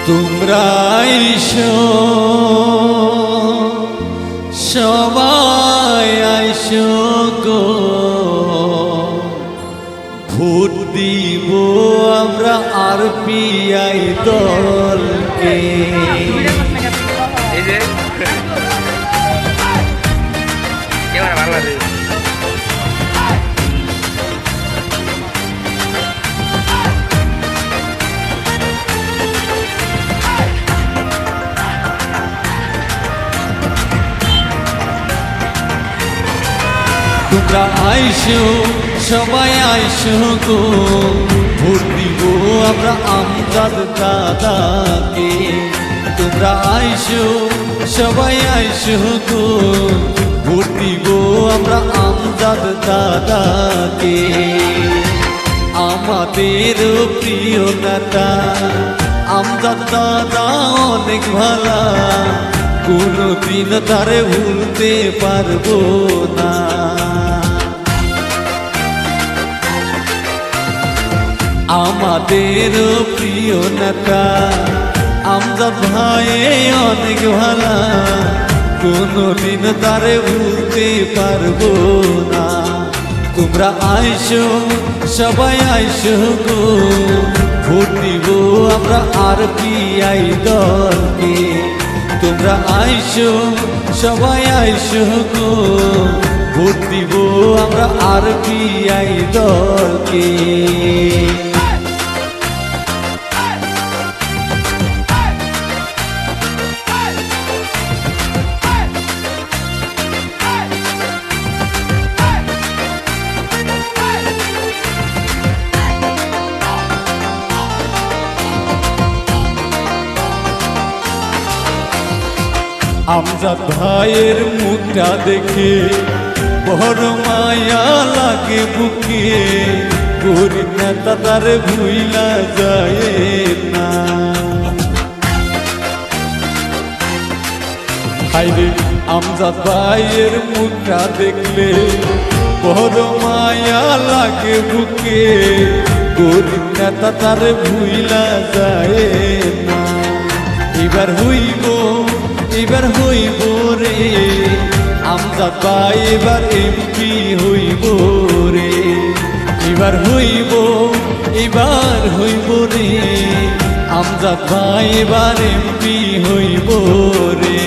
তোমরা আইসো সবাই আইসো গো, ভোট দিব আমরা আরপিআই দলকে। তোমরা আইসো সবাই আইসো গো, ভোট দিব আমরা আমজাদ দাদাকে। তোমরা আইসো সবাই আইসো গো, ভোট দিব আমরা আমজাদ দাদাকে। আমাদের প্রিয় নেতা আমজাদ দাদা অনেক ভালা, কোনদিন তারে ভুলতে পারবো না। আমাদের প্রিয় নেতা আমজাদ ভাই অনেক ভালা, কোনদিন তারে ভুলতে পারবো না। তোমরা আইসো সবাই আইসো গো, ভোট দিব আমরা আরপিআই দলকে। তোমরা আইসো সবাই আইসো গো, ভোট দিব আমরা আরপিআই দলকে। আমজাদ ভাইয়ের মুখটা দেখে বড় মায়া লাগে বুকে, গরিব নেতা তার ভুইলা যায় না। হায়রে আমজাদ ভাইয়ের মুখটা দেখলে বড় মায়া লাগে বুকে, গরিব নেতা তার ভুইলা যায় না। এবার হইব এবার হইব রে আমজাদ ভাই, এবার এমপি হইব রে। এবার হইব এবার হইব রে আমজাদ ভাই, এবার এমপি হইব রে।